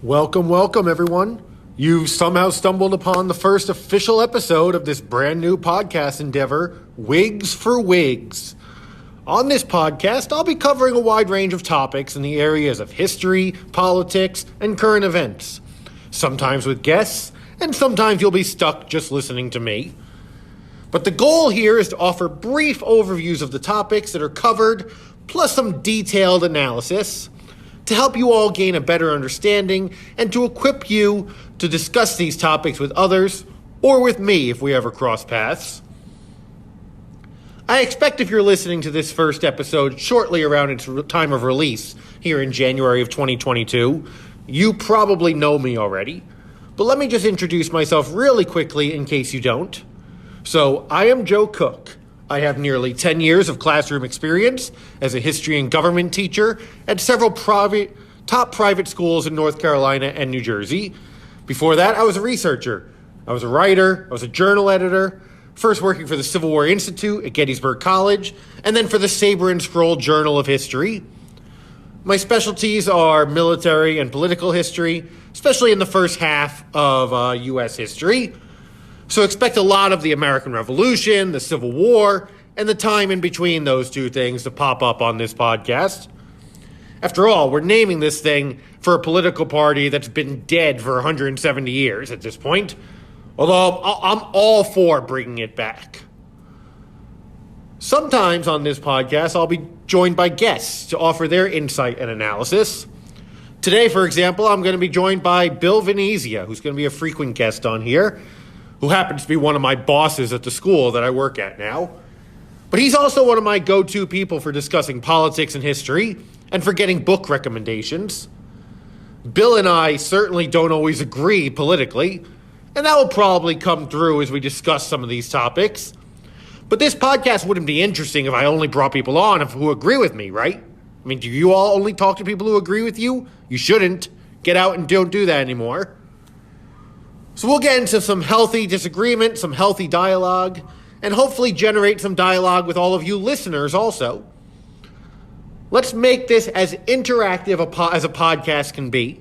Welcome, everyone. You've somehow stumbled upon the first official episode of this brand new podcast endeavor, Wigs for Wigs. On this podcast, I'll be covering a wide range of topics in the areas of history, politics, and current events. Sometimes with guests, and sometimes you'll be stuck just listening to me. But the goal here is to offer brief overviews of the topics that are covered, plus some detailed analysis, to help you all gain a better understanding and to equip you to discuss these topics with others or with me if we ever cross paths. I expect if you're listening to this first episode shortly around its time of release here in January of 2022, you probably know me already. But let me just introduce myself really quickly in case you don't. So, I am Joe Cook. I have nearly 10 years of classroom experience as a history and government teacher at several top private schools in North Carolina and New Jersey. Before that, I was a researcher. I was a writer. I was a journal editor, first working for the Civil War Institute at Gettysburg College, and then for the Saber and Scroll Journal of History. My specialties are military and political history, especially in the first half of U.S. history. So expect a lot of the American Revolution, the Civil War, and the time in between those two things to pop up on this podcast. After all, we're naming this thing for a political party that's been dead for 170 years at this point, although I'm all for bringing it back. Sometimes on this podcast, I'll be joined by guests to offer their insight and analysis. Today, for example, I'm going to be joined by Bill Venezia, who's going to be a frequent guest on here, who happens to be one of my bosses at the school that I work at now. But he's also one of my go-to people for discussing politics and history and for getting book recommendations. Bill and I certainly don't always agree politically, and that will probably come through as we discuss some of these topics. But this podcast wouldn't be interesting if I only brought people on who agree with me, right? I mean, do you all only talk to people who agree with you? You shouldn't. Get out and don't do that anymore. So we'll get into some healthy disagreement, some healthy dialogue, and hopefully generate some dialogue with all of you listeners also. Let's make this as interactive as a podcast can be.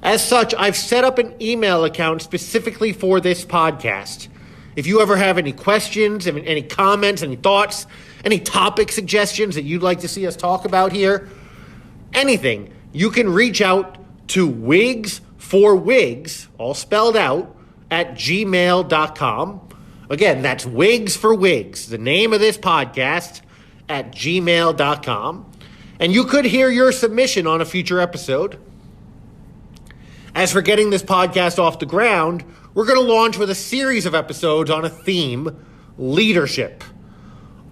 As such, I've set up an email account specifically for this podcast. If you ever have any questions, any comments, any thoughts, any topic suggestions that you'd like to see us talk about here, anything, you can reach out to Wigs for Wigs, all spelled out, at gmail.com. Again, that's Wigs for Wigs, the name of this podcast, at gmail.com. And you could hear your submission on a future episode. As for getting this podcast off the ground, we're going to launch with a series of episodes on a theme, leadership.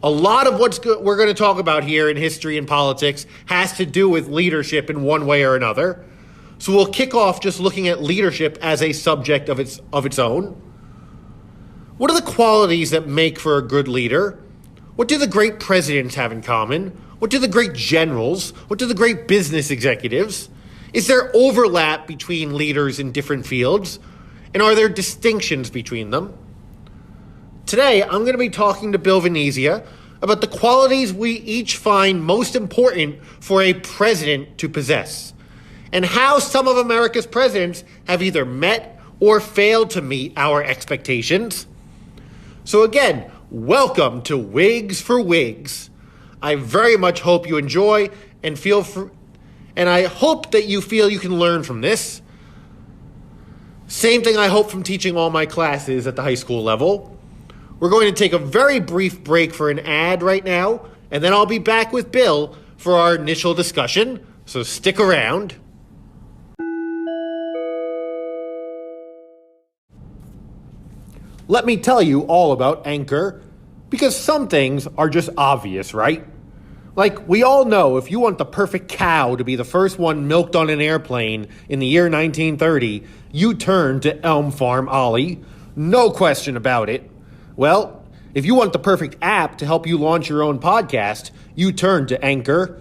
A lot of we're going to talk about here in history and politics has to do with leadership in one way or another. So we'll kick off just looking at leadership as a subject of its own. What are the qualities that make for a good leader? What do the great presidents have in common? What do the great generals? What do the great business executives? Is there overlap between leaders in different fields? And are there distinctions between them? Today, I'm going to be talking to Bill Venezia about the qualities we each find most important for a president to possess, and how some of America's presidents have either met or failed to meet our expectations. So again, welcome to Wigs for Wigs. I very much hope you enjoy and I hope that you feel you can learn from this. Same thing I hope from teaching all my classes at the high school level. We're going to take a very brief break for an ad right now, and then I'll be back with Bill for our initial discussion, so stick around. Let me tell you all about Anchor, because some things are just obvious, right? Like, we all know if you want the perfect cow to be the first one milked on an airplane in the year 1930, you turn to Elm Farm Ollie. No question about it. Well, if you want the perfect app to help you launch your own podcast, you turn to Anchor.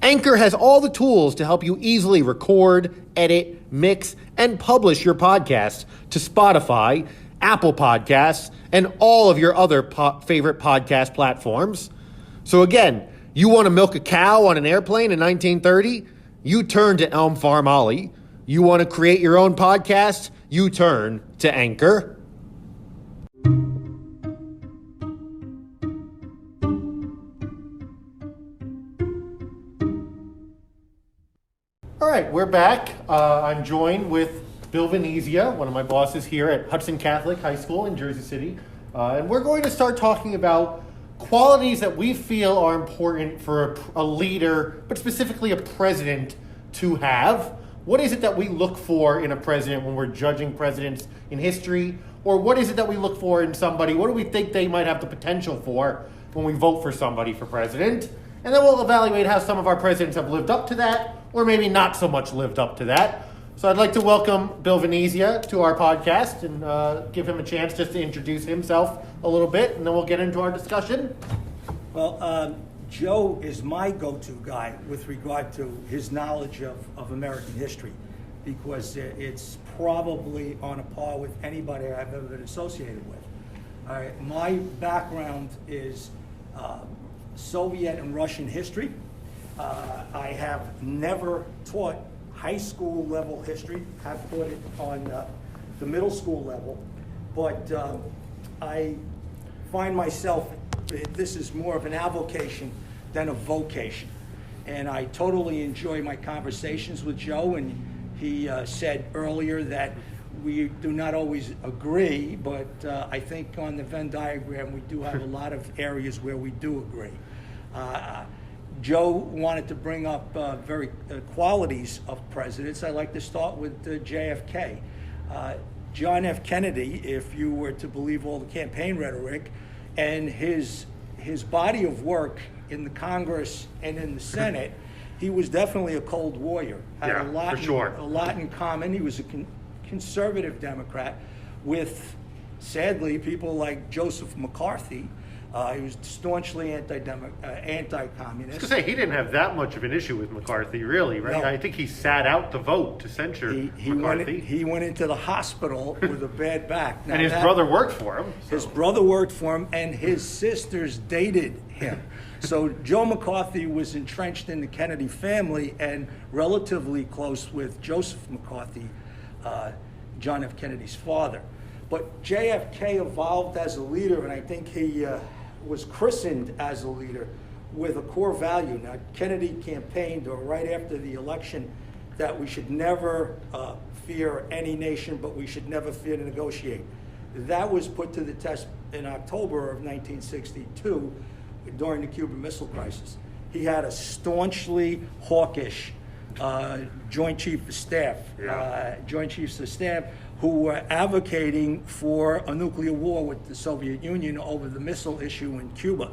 Anchor has all the tools to help you easily record, edit, mix, and publish your podcast to Spotify, Apple Podcasts, and all of your other favorite podcast platforms. So again, you want to milk a cow on an airplane in 1930? You turn to Elm Farm Ollie. You want to create your own podcast? You turn to Anchor. All right, we're back. I'm joined with Bill Venezia, one of my bosses here at Hudson Catholic High School in Jersey City. And we're going to start talking about qualities that we feel are important for a leader, but specifically a president, to have. What is it that we look for in a president when we're judging presidents in history? Or what is it that we look for in somebody? What do we think they might have the potential for when we vote for somebody for president? And then we'll evaluate how some of our presidents have lived up to that, or maybe not so much lived up to that. So I'd like to welcome Bill Venezia to our podcast and give him a chance just to introduce himself a little bit, and then we'll get into our discussion. Well, Joe is my go-to guy with regard to his knowledge of American history, because it's probably on a par with anybody I've ever been associated with. My background is Soviet and Russian history. I have never taught high school level history, have taught it on the middle school level, but I find myself, this is more of an avocation than a vocation. And I totally enjoy my conversations with Joe, and he said earlier that we do not always agree, but I think on the Venn diagram we do have a lot of areas where we do agree. Joe wanted to bring up qualities of presidents. I'd like to start with JFK. John F. Kennedy, if you were to believe all the campaign rhetoric, and his body of work in the Congress and in the Senate, he was definitely a cold warrior. Had a lot in common. He was a conservative Democrat with, sadly, people like Joseph McCarthy. He was staunchly anti-communist. I was going to say, he didn't have that much of an issue with McCarthy, really, right? No. I think he sat out the vote to censure McCarthy. He went into the hospital with a bad back. Now, and his brother worked for him. So. His brother worked for him, and his sisters dated him. So Joe McCarthy was entrenched in the Kennedy family and relatively close with Joseph McCarthy, John F. Kennedy's father. But JFK evolved as a leader, and I think he was christened as a leader with a core value. Now, Kennedy campaigned, or right after the election, that we should never fear any nation, but we should never fear to negotiate. That was put to the test in October of 1962 during the Cuban Missile Crisis. He had a staunchly hawkish Joint Chiefs of Staff, who were advocating for a nuclear war with the Soviet Union over the missile issue in Cuba.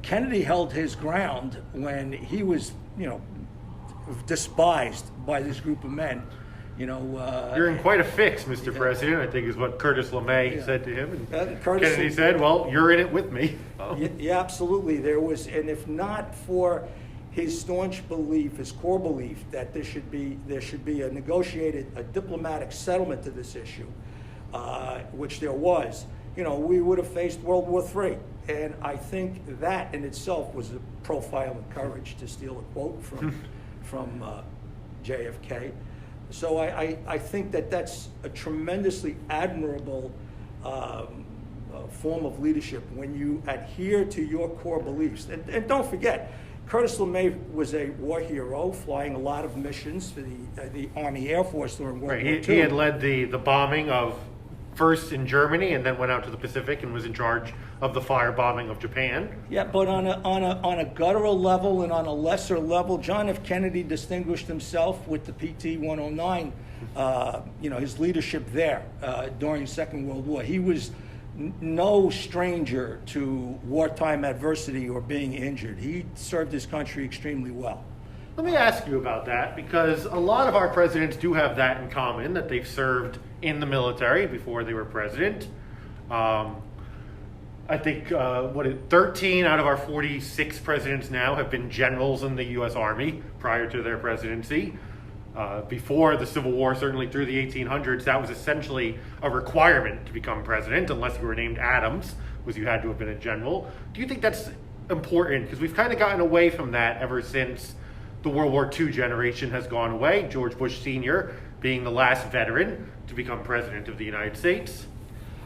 Kennedy held his ground when he was, despised by this group of men. You're in quite a fix, Mr. President, I think is what Curtis LeMay said to him. And Kennedy said, well, you're in it with me. Oh. Yeah, absolutely. There was, and if not for his staunch belief, his core belief that there should be a diplomatic settlement to this issue, which there was, we would have faced World War III. And I think that in itself was a profile of courage, to steal a quote from JFK. So I think that's a tremendously admirable form of leadership when you adhere to your core beliefs. And don't forget, Curtis LeMay was a war hero, flying a lot of missions for the Army Air Force during World War II. He had led the bombing of first in Germany, and then went out to the Pacific and was in charge of the firebombing of Japan. Yeah, but on a guttural level and on a lesser level, John F. Kennedy distinguished himself with the PT-109. His leadership there during the Second World War. He was no stranger to wartime adversity or being injured. He served his country extremely well. Let me ask you about that, because a lot of our presidents do have that in common, that they've served in the military before they were president. I think 13 out of our 46 presidents now have been generals in the U.S. Army prior to their presidency. Before the Civil War, certainly through the 1800s, that was essentially a requirement to become president, unless you were named Adams, was you had to have been a general. Do you think that's important? Because we've kind of gotten away from that ever since the World War II generation has gone away, George Bush Sr. being the last veteran to become president of the United States.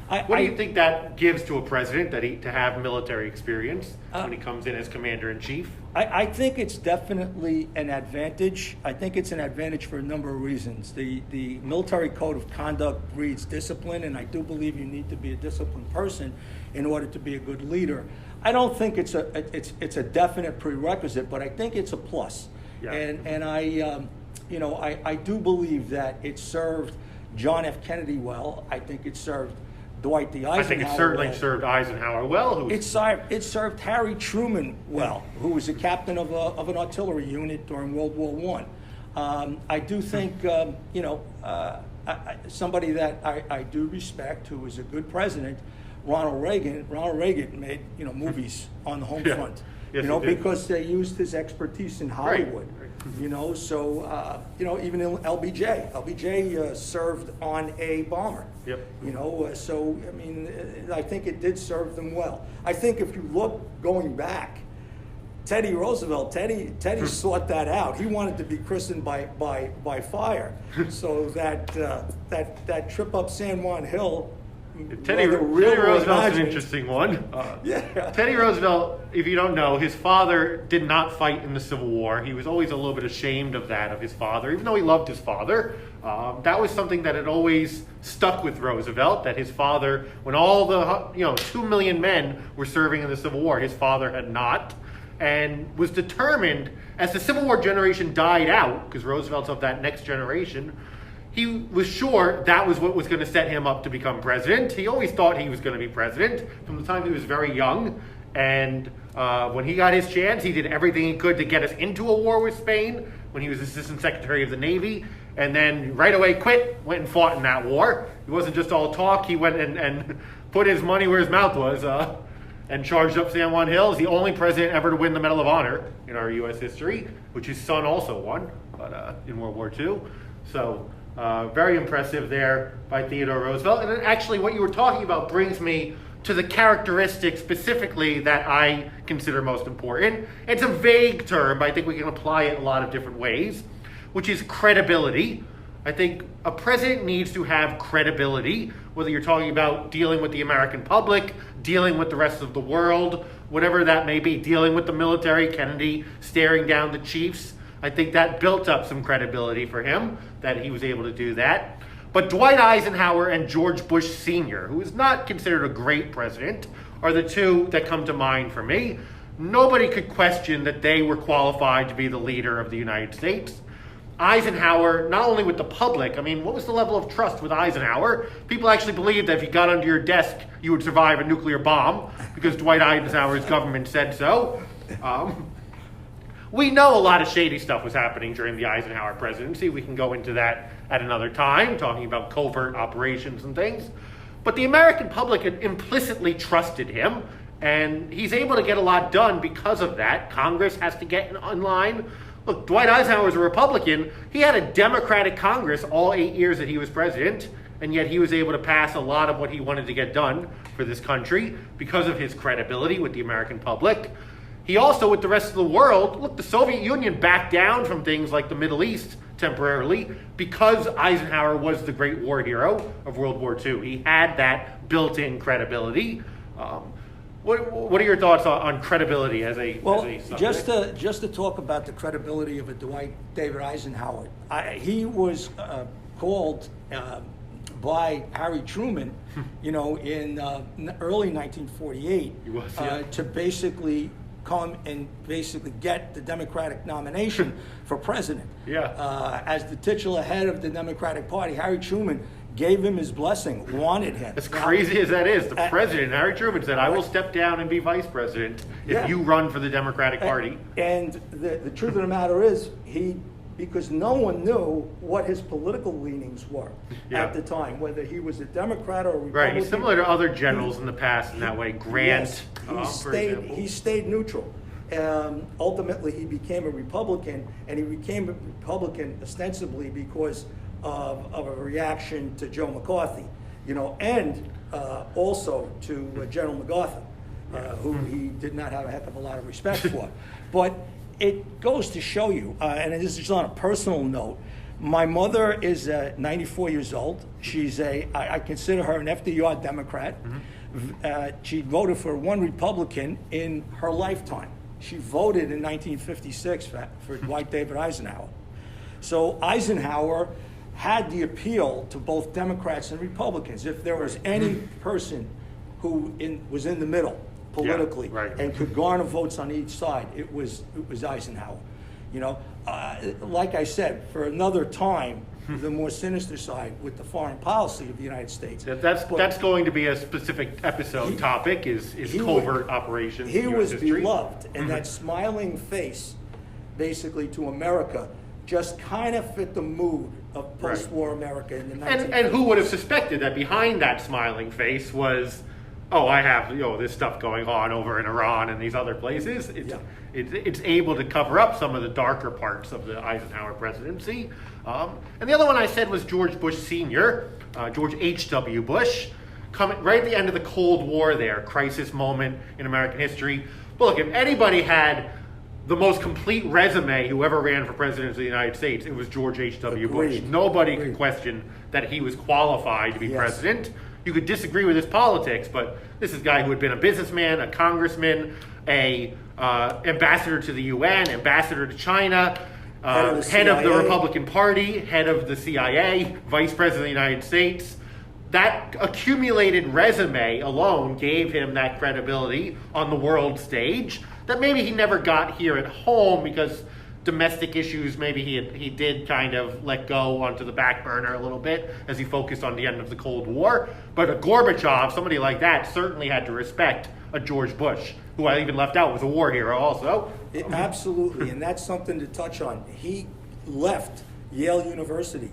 What do you think that gives to a president to have military experience when he comes in as commander-in-chief? I think it's definitely an advantage. I think it's an advantage for a number of reasons. The military code of conduct breeds discipline, and I do believe you need to be a disciplined person in order to be a good leader. I don't think it's a definite prerequisite, but I think it's a plus. Yeah. And I do believe that it served John F. Kennedy well. I think it served Dwight D. Eisenhower. I think it certainly served Eisenhower well. It served Harry Truman well, who was a captain of an artillery unit during World War I. I do think, somebody that I do respect, who was a good president, Ronald Reagan. Ronald Reagan made movies on the home front. Yes, because they used his expertise in Hollywood. Right. Even LBJ served on a bomber. Yep. I think it did serve them well. I think if you look going back, Teddy Roosevelt, Teddy sought that out. He wanted to be christened by fire, so that trip up San Juan Hill. Teddy Roosevelt's an interesting one. Teddy Roosevelt, if you don't know, his father did not fight in the Civil War. He was always a little bit ashamed of his father, even though he loved his father. That was something that had always stuck with Roosevelt, that his father, when all the 2 million men were serving in the Civil War, his father had not, and was determined, as the Civil War generation died out, because Roosevelt's of that next generation, he was sure that was what was going to set him up to become president. He always thought he was going to be president from the time he was very young. And when he got his chance, he did everything he could to get us into a war with Spain when he was Assistant Secretary of the Navy. And then right away went and fought in that war. It wasn't just all talk. He went and put his money where his mouth was and charged up San Juan Hill. He's the only president ever to win the Medal of Honor in our U.S. history, which his son also won in World War II. So very impressive there by Theodore Roosevelt. And then actually what you were talking about brings me to the characteristics specifically that I consider most important. It's a vague term, but I think we can apply it a lot of different ways, which is credibility. I think a president needs to have credibility, whether you're talking about dealing with the American public, dealing with the rest of the world, whatever that may be, dealing with the military, Kennedy staring down the chiefs. I think that built up some credibility for him, that he was able to do that. But Dwight Eisenhower and George Bush Sr., who is not considered a great president, are the two that come to mind for me. Nobody could question that they were qualified to be the leader of the United States. Eisenhower, not only with the public, what was the level of trust with Eisenhower? People actually believed that if you got under your desk, you would survive a nuclear bomb, because Dwight Eisenhower's government said so. We know a lot of shady stuff was happening during the Eisenhower presidency. We can go into that at another time, talking about covert operations and things. But the American public had implicitly trusted him, and he's able to get a lot done because of that. Congress has to get in line. Look, Dwight Eisenhower was a Republican. He had a Democratic Congress all 8 years that he was president, and yet he was able to pass a lot of what he wanted to get done for this country because of his credibility with the American public. He also, with the rest of the world, the Soviet Union backed down from things like the Middle East temporarily because Eisenhower was the great war hero of World War II. He had that built-in credibility. What are your thoughts on credibility as a subject? Just to talk about the credibility of a Dwight David Eisenhower, he was called by Harry Truman, in early 1948, he was, to basically come and basically get the Democratic nomination for president. As the titular head of the Democratic Party, Harry Truman gave him his blessing, wanted him. As crazy as that is, the president, Harry Truman, said, I will step down and be vice president if you run for the Democratic Party. And the truth of the matter is, because no one knew what his political leanings were at the time, whether he was a Democrat or a Republican. Right, he's similar to other generals in the past in that way. Grant, for example. He stayed neutral. Ultimately, he became a Republican, and he became a Republican ostensibly because of a reaction to Joe McCarthy, and also to General MacArthur, who he did not have a heck of a lot of respect for. But it goes to show you, and this is on a personal note, my mother is 94 years old. She's I consider her an FDR Democrat. She voted for one Republican in her lifetime. She voted in 1956 for Dwight David Eisenhower. So Eisenhower had the appeal to both Democrats and Republicans. If there was any person who was in the middle politically and could garner votes on each side, it was Eisenhower. You know, like I said, for another time, the more sinister side with the foreign policy of the United States. That's going to be a specific episode topic, is covert operations. He was history. beloved, and that smiling face, basically, to America, just kind of fit the mood of post-war America in the 1950s. And who would have suspected that behind that smiling face was, I have this stuff going on over in Iran and these other places. It's able to cover up some of the darker parts of the Eisenhower presidency. And the other one I said was George Bush Sr., George H.W. Bush, coming right at the end of the Cold War there, crisis moment in American history. But look, if anybody had the most complete resume who ever ran for president of the United States, it was George H.W. Bush. Nobody could question that he was qualified to be president. You could disagree with his politics, but this is a guy who had been a businessman, a congressman, a ambassador to the UN, ambassador to China, head of the Republican Party, head of the CIA, vice president of the United States. That accumulated resume alone gave him that credibility on the world stage that maybe he never got here at home because domestic issues maybe he did kind of let go onto the back burner a little bit as he focused on the end of the Cold War. But a Gorbachev, somebody like that, certainly had to respect a George Bush, who I even left out was a war hero also. Absolutely, and that's something to touch on. He left Yale University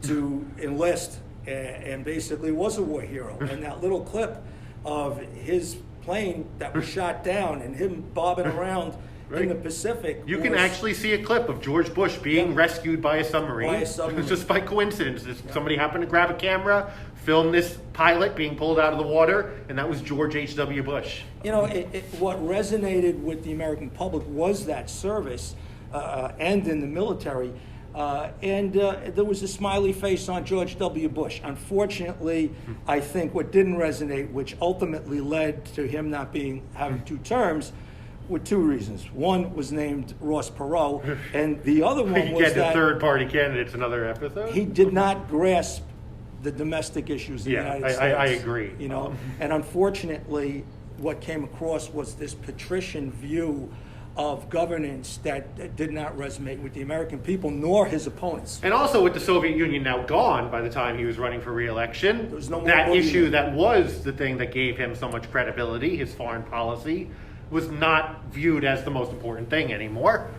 to enlist and basically was a war hero. And that little clip of his plane that was shot down and him bobbing around in the Pacific. You can actually see a clip of George Bush being rescued by a submarine. Just by coincidence. Somebody happened to grab a camera, film this pilot being pulled out of the water, and that was George H.W. Bush. You know, what resonated with the American public was that service and in the military. And there was a smiley face on George W. Bush. Unfortunately, I think what didn't resonate, which ultimately led to him not having two terms, were two reasons. One was named Ross Perot, and the other one was that the third-party candidates another episode. He did not grasp the domestic issues in the United States. I agree. You know, and unfortunately, what came across was this patrician view of governance that did not resonate with the American people nor his opponents. And also with the Soviet Union now gone by the time he was running for re-election, there was no more that issue that was the thing that gave him so much credibility, his foreign policy, was not viewed as the most important thing anymore.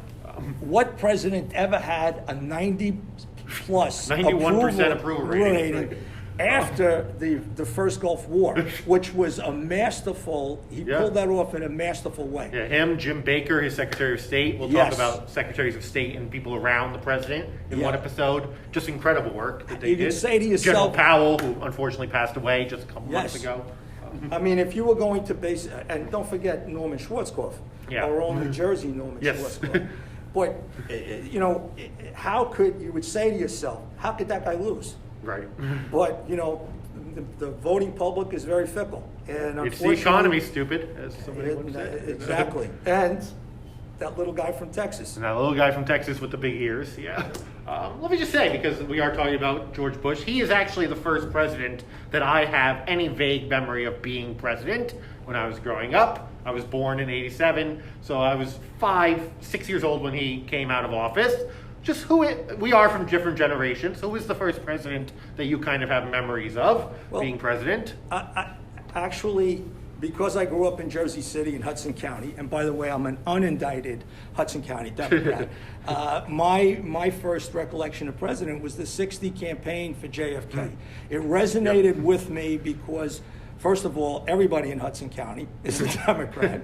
What president ever had a 90-plus 91% approval rating after the first Gulf War, which was a masterful, he pulled that off in a masterful way. Yeah, him, Jim Baker, his Secretary of State. We'll talk about Secretaries of State and people around the president in one episode. Just incredible work that they did. You can say to yourself, General Powell, who unfortunately passed away just a couple months ago. I mean, if you were going to base, and don't forget Norman Schwarzkopf, our own New Jersey Norman Schwarzkopf. But, you know, you would say to yourself, how could that guy lose? Right. But, you know, the voting public is very fickle. And it's the economy, stupid, as somebody would say. Exactly. And that little guy from Texas. And that little guy from Texas with the big ears, let me just say, because we are talking about George Bush, he is actually the first president that I have any vague memory of being president when I was growing up. I was born in 87, so I was 6 years old when he came out of office. Just we are from different generations. Who is the first president that you kind of have memories of being president? Actually, because I grew up in Jersey City in Hudson County, and by the way, I'm an unindicted Hudson County Democrat, my first recollection of president was the 60 campaign for JFK. It resonated with me because First of all, everybody in Hudson County is a Democrat.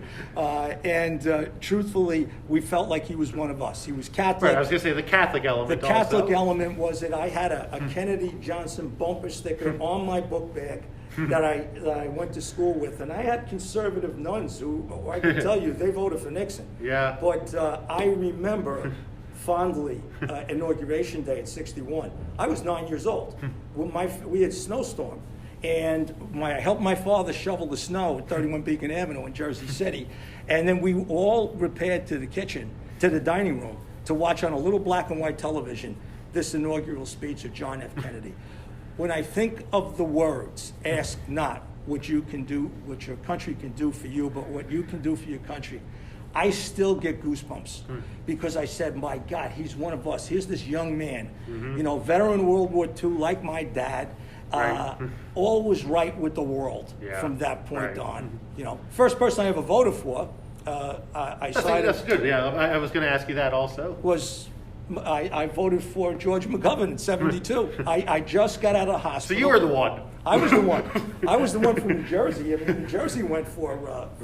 Truthfully, we felt like he was one of us. He was Catholic. Right, I was going to say the Catholic element. The Catholic element was that I had a Kennedy Johnson bumper sticker on my book bag that I went to school with. And I had conservative nuns who I can tell you, they voted for Nixon. Yeah. But I remember fondly Inauguration Day in '61. I was 9 years old. We had a snowstorm. And I helped my father shovel the snow at 31 Beacon Avenue in Jersey City. And then we all repaired to the kitchen, to the dining room, to watch on a little black and white television this inaugural speech of John F. Kennedy. When I think of the words, ask not what you can do, what your country can do for you, but what you can do for your country, I still get goosebumps because I said, my God, he's one of us. Here's this young man, veteran of World War II, like my dad. Right. Always right with the world from that point right. on. First person I ever voted for, That's good. Yeah, I was going to ask you that also. I voted for George McGovern in '72. I just got out of hospital. So you were the one. I was the one. I was the one from New Jersey. I mean, New Jersey went for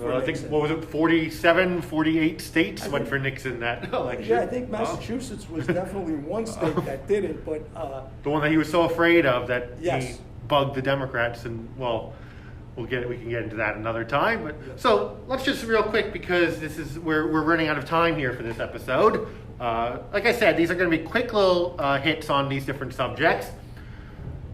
I think, what was it, 48 states went for Nixon that election. Yeah, I think Massachusetts was definitely one state that didn't, but... the one that he was so afraid of that yes. he bugged the Democrats, and, well, we can get into that another time. But yes. So let's just real quick, because we're running out of time here for this episode. Like I said, these are going to be quick little hits on these different subjects.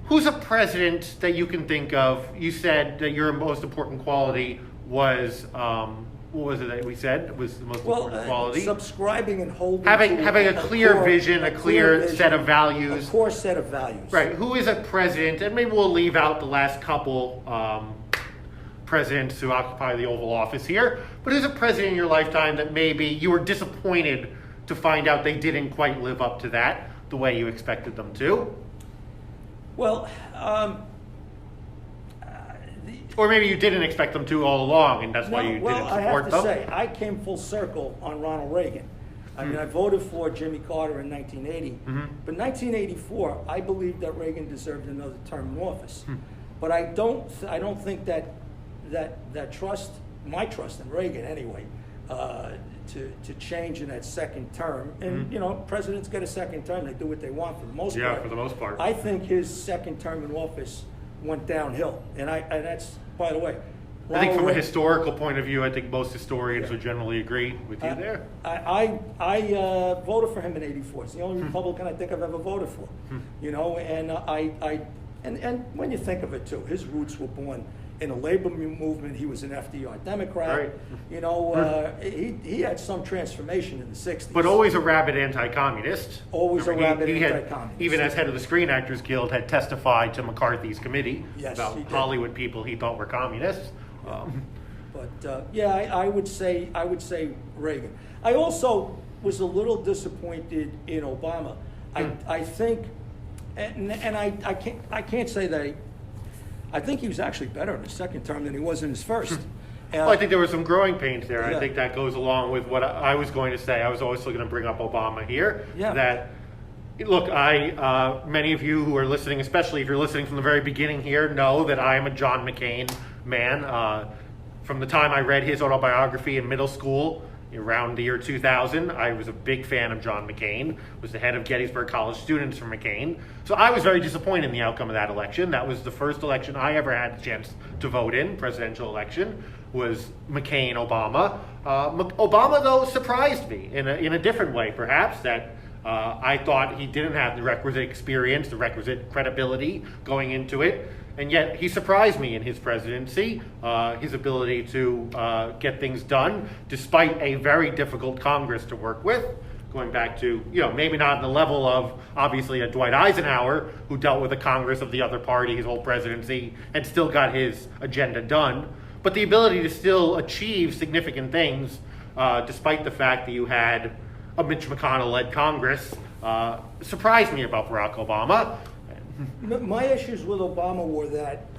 Who's a president that you can think of? You said that your most important quality was, what was it that we said was the most important quality? Subscribing and holding. Having a clear vision, a clear set of values. A core set of values. Right. Who is a president, and maybe we'll leave out the last couple presidents who occupy the Oval Office here, but who's a president in your lifetime that maybe you were disappointed to find out they didn't quite live up to that the way you expected them to? Well, or maybe you didn't expect them to all along, and that's why you didn't support them. Well, I have to say, I came full circle on Ronald Reagan. I mean, I voted for Jimmy Carter in 1980, but 1984, I believed that Reagan deserved another term in office. But I don't think that trust, my trust in Reagan anyway, to change in that second term. And, presidents get a second term. They do what they want for the most part. Yeah, for the most part. I think his second term in office went downhill. And that's, by the way, I think from a historical point of view, I think most historians would generally agree with you there. I voted for him in '84. It's the only Republican I think I've ever voted for. And when you think of it too, his roots were born in the labor movement. He was an FDR Democrat. Right. He had some transformation in the '60s. But always a rabid anti-communist. Always a rabid anti-communist. Even as head of the Screen Actors Guild, had testified to McCarthy's committee about Hollywood people he thought were communists. I would say Reagan. I also was a little disappointed in Obama. I think, and I can't say that. I think he was actually better in his second term than he was in his first. Well, I think there were some growing pains there. Yeah. I think that goes along with what I was going to say. I was also going to bring up Obama here. Yeah. That, look, many of you who are listening, especially if you're listening from the very beginning here, know that I am a John McCain man. From the time I read his autobiography in middle school, around the year 2000, I was a big fan of John McCain, was the head of Gettysburg College Students for McCain. So I was very disappointed in the outcome of that election. That was the first election I ever had the chance to vote in, presidential election, was McCain-Obama. Obama, though, surprised me in a different way, perhaps, that I thought he didn't have the requisite experience, the requisite credibility going into it. And yet he surprised me in his presidency, his ability to get things done, despite a very difficult Congress to work with. Going back to, maybe not on the level of, obviously, a Dwight Eisenhower, who dealt with a Congress of the other party his whole presidency and still got his agenda done. But the ability to still achieve significant things, despite the fact that you had a Mitch McConnell-led Congress, surprised me about Barack Obama. My issues with Obama were that,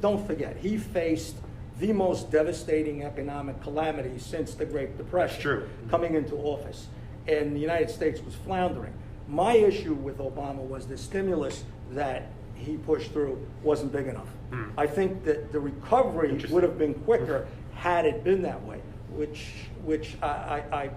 don't forget, he faced the most devastating economic calamity since the Great Depression. That's true. Coming into office. And the United States was floundering. My issue with Obama was the stimulus that he pushed through wasn't big enough. I think that the recovery would have been quicker had it been that way, which I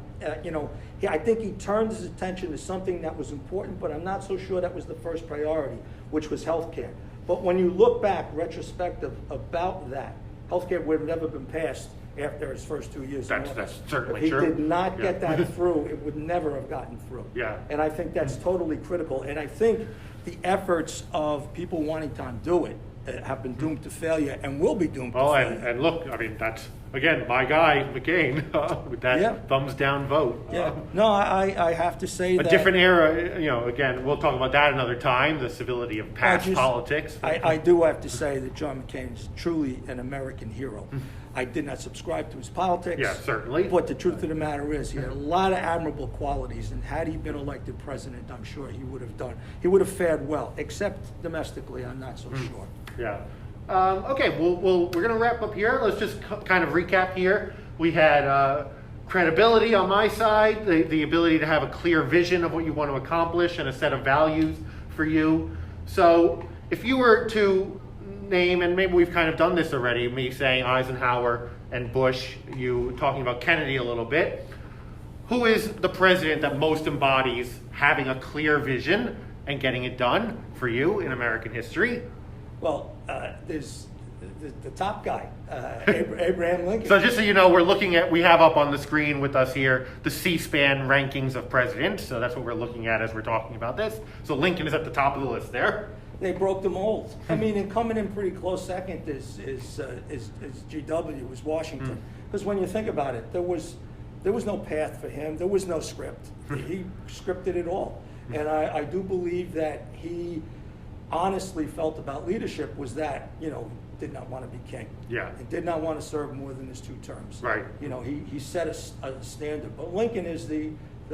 think he turned his attention to something that was important, but I'm not so sure that was the first priority, which was healthcare. But when you look back retrospective about that, healthcare would have never been passed after his first 2 years. That's certainly true. If he true. did not get that through, it would never have gotten through. Yeah. And I think that's totally critical. And I think the efforts of people wanting to undo it have been doomed to failure and will be doomed to failure. And look, I mean, that's, again, my guy, McCain, with that thumbs down vote. Yeah. No, I have to say a that. different era, again, we'll talk about that another time, the civility of past politics. I do have to say that John McCain is truly an American hero. I did not subscribe to his politics. Yeah, certainly. But the truth of the matter is, he had a lot of admirable qualities, and had he been elected president, I'm sure he would have fared well, except domestically, I'm not so sure. Yeah. Okay, we're going to wrap up here. Let's just kind of recap here. We had credibility on my side, the ability to have a clear vision of what you want to accomplish and a set of values for you. So if you were to name, and maybe we've kind of done this already, me saying Eisenhower and Bush, you talking about Kennedy a little bit, who is the president that most embodies having a clear vision and getting it done for you in American history? Well, there's the top guy, Abraham Lincoln. So just so you know, we have up on the screen with us here the C-SPAN rankings of presidents. So that's what we're looking at as we're talking about this. So Lincoln is at the top of the list there. They broke the mold. I mean, and coming in pretty close second is GW, was Washington. Because when you think about it, there was no path for him. There was no script. He scripted it all. And I do believe that he honestly felt about leadership was that, did not want to be king. Yeah. And did not want to serve more than his 2 terms. Right. He set a standard. But Lincoln is the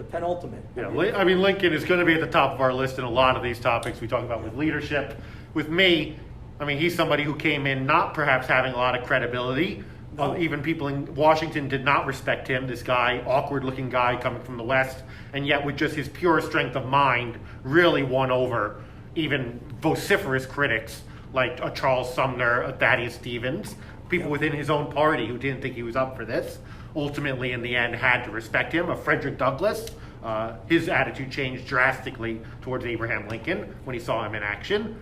penultimate. Yeah, I mean, Lincoln is going to be at the top of our list in a lot of these topics we talk about with leadership. With me, I mean, he's somebody who came in not perhaps having a lot of credibility. No. Even people in Washington did not respect him, this guy, awkward-looking guy coming from the West, and yet with just his pure strength of mind, really won over even vociferous critics like a Charles Sumner, a Thaddeus Stevens, people within his own party who didn't think he was up for this. Ultimately, in the end, had to respect him. A Frederick Douglass, his attitude changed drastically towards Abraham Lincoln when he saw him in action.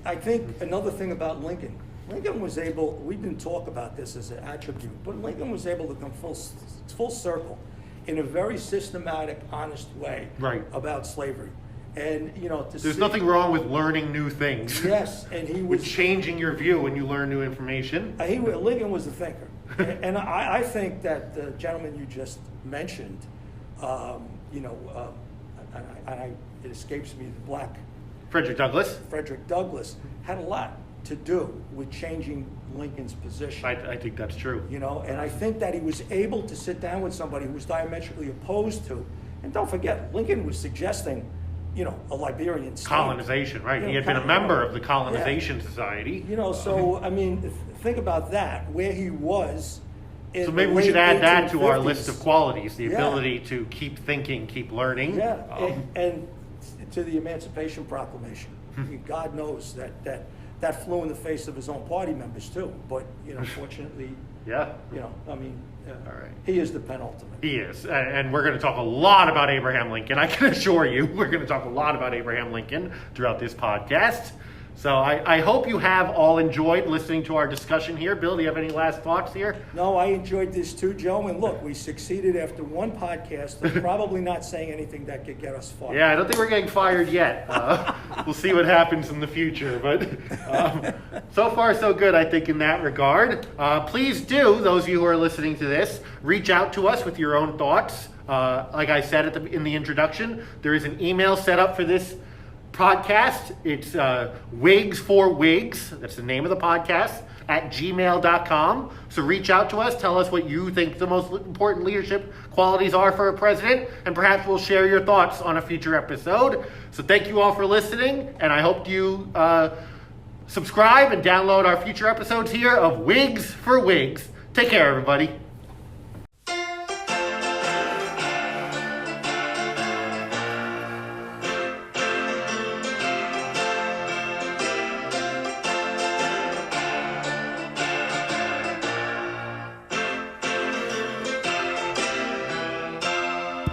I think another thing about Lincoln was able, we didn't talk about this as an attribute, but Lincoln was able to come full circle in a very systematic, honest way about slavery. And, there's nothing wrong with learning new things. Yes, and he was with changing your view when you learn new information. Lincoln was a thinker. And I think that the gentleman you just mentioned, it escapes me, the black Frederick Douglass had a lot to do with changing Lincoln's position. I think that's true. And I think that he was able to sit down with somebody who was diametrically opposed to, and don't forget, Lincoln was suggesting, a Liberian state. Colonization, right? He had been a member of the Colonization Society. So, I mean, think about that, where he was. So maybe we should add that to our list of qualities, the ability to keep thinking, keep learning. Yeah, and to the Emancipation Proclamation. God knows that flew in the face of his own party members too. But, fortunately, all right. He is the penultimate. He is. And we're going to talk a lot about Abraham Lincoln. I can assure you, we're going to talk a lot about Abraham Lincoln throughout this podcast. So I hope you have all enjoyed listening to our discussion here. Bill, do you have any last thoughts here? No, I enjoyed this too, Joe. And look, we succeeded after one podcast of probably not saying anything that could get us fired. Yeah, I don't think we're getting fired yet. We'll see what happens in the future. But so far, so good, I think, in that regard. Please do, those of you who are listening to this, reach out to us with your own thoughts. Like I said in the introduction, there is an email set up for this podcast. It's Wigs for Wigs, that's the name of the podcast, at gmail.com. So reach out to us, tell us what you think the most important leadership qualities are for a president, and perhaps we'll share your thoughts on a future episode. So thank you all for listening, and I hope you subscribe and download our future episodes here of Wigs for Wigs. Take care, everybody.